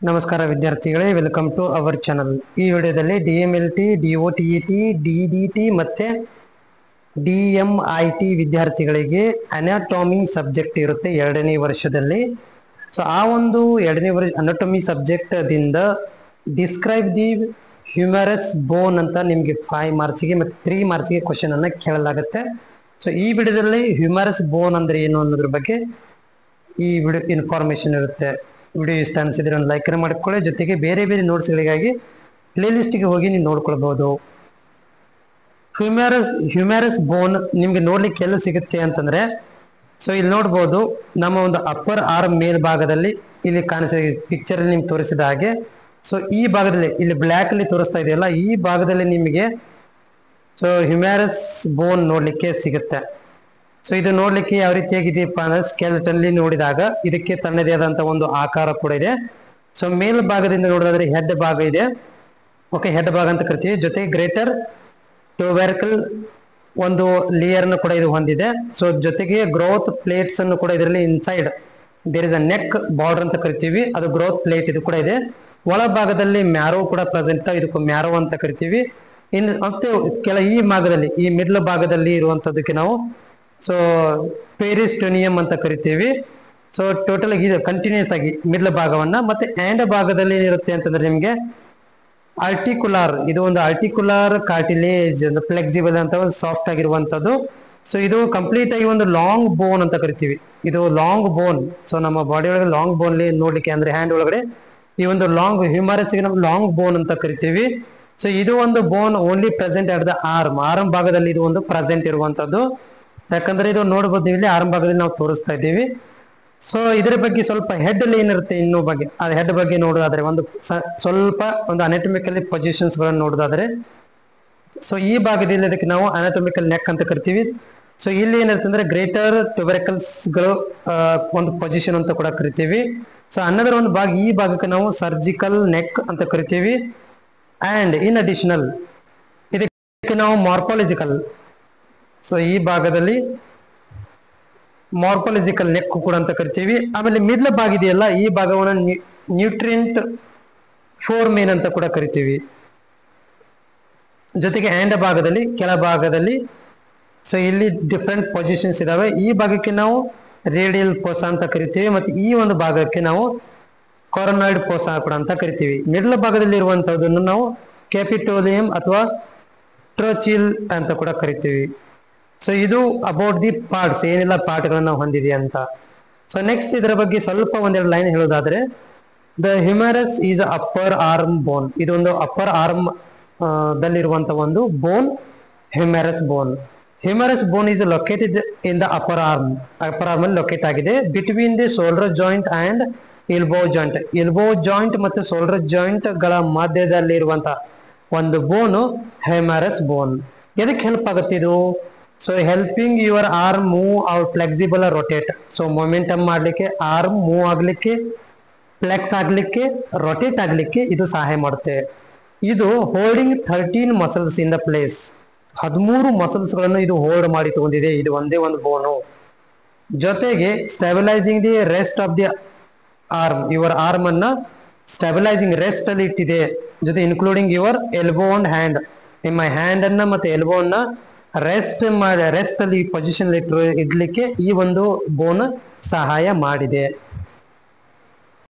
ನಮಸ್ಕಾರ ವಿದ್ಯಾರ್ಥಿಗಳೇ, welcome to our channel. ಈ ವಿಡಿಯೋದಲ್ಲಿ DMLT, DOTET, DDT ಮತ್ತೆ DMIT ವಿದ್ಯಾರ್ಥಿಗಳಿಗೆ ಅನಾಟೊಮಿ ಸಬ್ಜೆಕ್ಟ್ ಇರುತ್ತೆ ಎರಡನೇ ವರ್ಷದಲ್ಲಿ. ಸೊ ಆ ಒಂದು ಎರಡನೇ ವರ್ಷ ಅನಾಟೊಮಿ ಸಬ್ಜೆಕ್ಟ್ ದಿಂದ ಡಿಸ್ಕ್ರೈಬ್ ದಿ ಹ್ಯೂಮರಸ್ ಬೋನ್ ಅಂತ ನಿಮಗೆ 5 ಮಾರ್ಕ್ಸ್ಗೆ ಮತ್ತು 3 ಮಾರ್ಕ್ಸ್ಗೆ ಕ್ವಶನ್ ಅನ್ನ ಕೇಳಲಾಗುತ್ತೆ. ಸೊ ಈ ವಿಡಿಯೋದಲ್ಲಿ ಹ್ಯೂಮರಸ್ ಬೋನ್ ಅಂದ್ರೆ ಏನು ಅನ್ನೋದ್ರ ಬಗ್ಗೆ ಈ ವಿಡಿಯೋ ಇನ್ಫಾರ್ಮೇಶನ್ ಇರುತ್ತೆ. ವಿಡಿಯೋ ಇಷ್ಟ ಅನಿಸಿದ್ರೆ ಒಂದು ಲೈಕ್ ಮಾಡ್ಕೊಳ್ಳಿ. ಜೊತೆಗೆ ಬೇರೆ ಬೇರೆ ನೋಟ್ಸ್ಗಳಿಗಾಗಿ ಪ್ಲೇ ಲಿಸ್ಟ್ಗೆ ಹೋಗಿ ನೀವು ನೋಡ್ಕೊಳ್ಬಹುದು. ಹ್ಯೂಮರಸ್ ಬೋನ್ ನಿಮ್ಗೆ ನೋಡ್ಲಿಕ್ಕೆ ಎಲ್ಲ ಸಿಗುತ್ತೆ ಅಂತಂದ್ರೆ, ಸೊ ಇಲ್ಲಿ ನೋಡ್ಬೋದು ನಮ್ಮ ಒಂದು ಅಪ್ಪರ್ ಆರ್ಮ್ ಮೇಲ್ಭಾಗದಲ್ಲಿ ಇಲ್ಲಿ ಕಾಣಿಸಿದ ಪಿಕ್ಚರ್ ನಿಮ್ಗೆ ತೋರಿಸಿದ ಹಾಗೆ, ಸೊ ಈ ಭಾಗದಲ್ಲಿ ಇಲ್ಲಿ ಬ್ಲ್ಯಾಕ್ ಅಲ್ಲಿ ತೋರಿಸ್ತಾ ಇದೆಯಲ್ಲ, ಈ ಭಾಗದಲ್ಲಿ ನಿಮಗೆ ಸೊ ಹ್ಯೂಮರಸ್ ಬೋನ್ ನೋಡ್ಲಿಕ್ಕೆ ಸಿಗುತ್ತೆ. ಸೊ ಇದು ನೋಡ್ಲಿಕ್ಕೆ ಯಾವ ರೀತಿಯಾಗಿದೆಯಪ್ಪ ಅಂದ್ರೆ, ಸ್ಕೆಲ್ಟನ್ಲಿ ನೋಡಿದಾಗ ಇದಕ್ಕೆ ತನ್ನದೇ ಆದಂತ ಒಂದು ಆಕಾರ ಕೂಡ ಇದೆ. ಸೊ ಮೇಲ್ಭಾಗದಿಂದ ನೋಡೋದಾದ್ರೆ ಹೆಡ್ ಭಾಗ ಇದೆ, ಓಕೆ, ಹೆಡ್ ಭಾಗ ಅಂತ ಕರಿತೀವಿ. ಜೊತೆಗೆ ಗ್ರೇಟರ್ ಟ್ಯೂಬರ್ಕಲ್ ಒಂದು ಲೇಯರ್ ಕೂಡ ಇದು ಹೊಂದಿದೆ. ಸೊ ಜೊತೆಗೆ ಗ್ರೋತ್ ಪ್ಲೇಟ್ಸ್ ಅನ್ನು ಕೂಡ ಇದರಲ್ಲಿ inside there is a neck border ಅಂತ ಕರಿತೀವಿ, ಅದು ಗ್ರೋತ್ ಪ್ಲೇಟ್ ಇದು ಕೂಡ ಇದೆ. ಒಳ ಭಾಗದಲ್ಲಿ ಮ್ಯಾರೋ ಕೂಡ ಪ್ರೆಸೆಂಟ್, ಇದಕ್ಕೂ ಮ್ಯಾರೋ ಅಂತ ಕರಿತೀವಿ. ಇನ್ನು ಮತ್ತೆ ಈ ಭಾಗದಲ್ಲಿ ಈ ಮಿಡ್ಲ್ ಭಾಗದಲ್ಲಿ ಇರುವಂತದಕ್ಕೆ ನಾವು ಸೊ ಪೆರಿಸ್ಟೋನಿಯಂ ಅಂತ ಕರಿತೀವಿ. ಸೊ ಟೋಟಲ್ ಇದು ಕಂಟಿನ್ಯೂಸ್ ಆಗಿ ಮಿಡ್ಲ್ ಭಾಗವನ್ನ, ಮತ್ತೆ ಹ್ಯಾಂಡ್ ಭಾಗದಲ್ಲಿ ಏನಿರುತ್ತೆ ಅಂತಂದ್ರೆ ನಿಮ್ಗೆ ಆರ್ಟಿಕ್ಯುಲಾರ್, ಇದು ಒಂದು ಆರ್ಟಿಕ್ಯುಲಾರ್ ಕಾರ್ಟಿಲೇಜ್, ಒಂದು ಫ್ಲೆಕ್ಸಿಬಲ್ ಅಂತ ಒಂದು ಸಾಫ್ಟ್ ಆಗಿರುವಂತದ್ದು. ಸೊ ಇದು ಕಂಪ್ಲೀಟ್ ಆಗಿ ಒಂದು ಲಾಂಗ್ ಬೋನ್ ಅಂತ ಕರಿತೀವಿ. ಇದು ಲಾಂಗ್ ಬೋನ್. ಸೊ ನಮ್ಮ ಬಾಡಿ ಒಳಗೆ ಲಾಂಗ್ ಬೋನ್ ನೋಡ್ಲಿಕ್ಕೆ ಅಂದ್ರೆ ಹ್ಯಾಂಡ್ ಒಳಗಡೆ ಈ ಒಂದು ಲಾಂಗ್ ಹ್ಯೂಮರಸ್ ನಾವು ಲಾಂಗ್ ಬೋನ್ ಅಂತ ಕರಿತೀವಿ. ಸೊ ಇದು ಒಂದು bone only present at the arm ಭಾಗದಲ್ಲಿ ಇದು ಒಂದು ಪ್ರೆಸೆಂಟ್ ಇರುವಂತದ್ದು. ಯಾಕಂದ್ರೆ ಇದು ನೋಡ್ಬೋದು, ನೀವು ಇಲ್ಲಿ ಆರ್ಮ್ ಭಾಗದಲ್ಲಿ ನಾವು ತೋರಿಸ್ತಾ ಇದ್ದೀವಿ. ಸೊ ಇದರ ಬಗ್ಗೆ ಸ್ವಲ್ಪ ಹೆಡ್ ಅಲ್ಲಿ ಏನಿರುತ್ತೆ ಇನ್ನೂ ಬಗ್ಗೆ, ಆ ಹೆಡ್ ಬಗ್ಗೆ ನೋಡೋದಾದ್ರೆ ಒಂದು ಸ್ವಲ್ಪ ಒಂದು ಅನಾಟಮಿಕಲಿ ಪೊಸಿಷನ್ಸ್ ಗಳನ್ನು ನೋಡೋದಾದ್ರೆ, ಸೊ ಈ ಭಾಗದಲ್ಲಿ ಅದಕ್ಕೆ ನಾವು ಅನಾಟಮಿಕಲ್ ನೆಕ್ ಅಂತ ಕರಿತೀವಿ. ಸೊ ಇಲ್ಲಿ ಏನಿರುತ್ತೆ ಅಂದ್ರೆ ಗ್ರೇಟರ್ ಟ್ಯೂಬರ್ಕಲ್ಸ್ ಗಳು ಒಂದು ಪೊಸಿಷನ್ ಅಂತ ಕೂಡ ಕರಿತೀವಿ. ಸೊ ಅನ್ನೋದ್ರ ಒಂದು ಭಾಗ, ಈ ಭಾಗಕ್ಕೆ ನಾವು ಸರ್ಜಿಕಲ್ ನೆಕ್ ಅಂತ ಕರಿತೀವಿ. ಅಂಡ್ ಇನ್ ಅಡಿಷನಲ್ ಇದಕ್ಕೆ ನಾವು ಮಾರ್ಫಾಲಜಿಕಲ್, ಸೊ ಈ ಭಾಗದಲ್ಲಿ ಮಾರ್ಫಾಲಜಿಕಲ್ ನೆಕ್ ಕೂಡ ಅಂತ ಕರಿತೀವಿ. ಆಮೇಲೆ ಮಿಡ್ಲ್ ಭಾಗ ಇದೆಯಲ್ಲ, ಈ ಭಾಗವನ್ನು ನ್ಯೂಟ್ರಿಯೆಂಟ್ ಫೋರ್ಮೇನ್ ಅಂತ ಕೂಡ ಕರಿತೀವಿ. ಜೊತೆಗೆ ಹ್ಯಾಂಡ್ ಭಾಗದಲ್ಲಿ ಕೆಳಭಾಗದಲ್ಲಿ ಸೊ ಇಲ್ಲಿ ಡಿಫ್ರೆಂಟ್ ಪೊಸಿಷನ್ಸ್ ಇದಾವೆ. ಈ ಭಾಗಕ್ಕೆ ನಾವು ರೇಡಿಯಲ್ ಪೋಸ ಅಂತ ಕರಿತೀವಿ, ಮತ್ತೆ ಈ ಒಂದು ಭಾಗಕ್ಕೆ ನಾವು ಕೊರನಾಯ್ಡ್ ಪೋಸ ಕೂಡ ಅಂತ ಕರಿತೀವಿ. ಮಿಡ್ಲ್ ಭಾಗದಲ್ಲಿ ಇರುವಂತಹದನ್ನು ನಾವು ಕ್ಯಾಪಿಟೋಲಿಯಂ ಅಥವಾ ಟ್ರೋಚಿಲ್ ಅಂತ ಕೂಡ ಕರಿತೀವಿ. ಸೊ ಇದು ಅಬೌಟ್ ದಿ ಪಾರ್ಟ್ಸ್, ಏನೆಲ್ಲ ಪಾರ್ಟ್ಗಳನ್ನ ಹೊಂದಿದೆ ಅಂತ. ಸೊ ನೆಕ್ಸ್ಟ್ ಇದರ ಬಗ್ಗೆ ಸ್ವಲ್ಪ ಒಂದೆರಡು ಲೈನ್ ಹೇಳೋದಾದ್ರೆ, the humerus is upper arm bone. ಇದೊಂದು ಅಪ್ಪರ್ ಆರ್ಮ್ ದಲ್ಲಿರುವಂತ ಒಂದು bone, humerus bone. Humerus bone is located in the upper arm ಅಲ್ಲಿ ಲೊಕೇಟ್ ಆಗಿದೆ, between the shoulder joint and elbow joint. Elbow joint ಮತ್ತು ಶೋಲ್ಡರ್ ಜಾಯಿಂಟ್ ಗಳ ಮಧ್ಯದಲ್ಲಿ ಇರುವಂತ ಒಂದು ಬೋನು ಹ್ಯೂಮರಸ್ ಬೋನ್. ಎದಕ್ಕೆ ಹೆಲ್ಪ್ ಆಗುತ್ತೆ ಇದು? So helping your arm move out flexible rotate. So momentum ಮಾಡ್ಲಿಕ್ಕೆ, ಆರ್ಮ್ ಮೂವ್ ಆಗ್ಲಿಕ್ಕೆ, ಫ್ಲೆಕ್ಸ್ ಆಗ್ಲಿಕ್ಕೆ, ರೊಟೇಟ್ ಆಗ್ಲಿಕ್ಕೆ ಇದು ಸಹಾಯ ಮಾಡುತ್ತೆ. ಇದು holding 13 muscles in the place. 13 muscles ಗಳನ್ನು ಇದು ಹೋಲ್ಡ್ ಮಾಡಿ ತಗೊಂಡಿದೆ, ಇದು ಒಂದೇ ಒಂದು ಬೋನು. ಜೊತೆಗೆ stabilising the rest of the arm, your arm ಅನ್ನ ಸ್ಟೆಬಿಲೈಸಿಂಗ್ ರೆಸ್ಟ್ ಅಲ್ಲಿ ಇಟ್ಟಿದೆ. ಜೊತೆ including your elbow and hand, ನಿಮ್ಮ ಹ್ಯಾಂಡ್ ಅನ್ನ ಮತ್ತೆ ಎಲ್ಬೋ ಅನ್ನ ರೆಸ್ಟ್ ಅಲ್ಲಿ ಪೊಸಿಷನ್ ಇಡ್ಲಿಕ್ಕೆ ಈ ಒಂದು ಬೋನ್ ಸಹಾಯ ಮಾಡಿದೆ.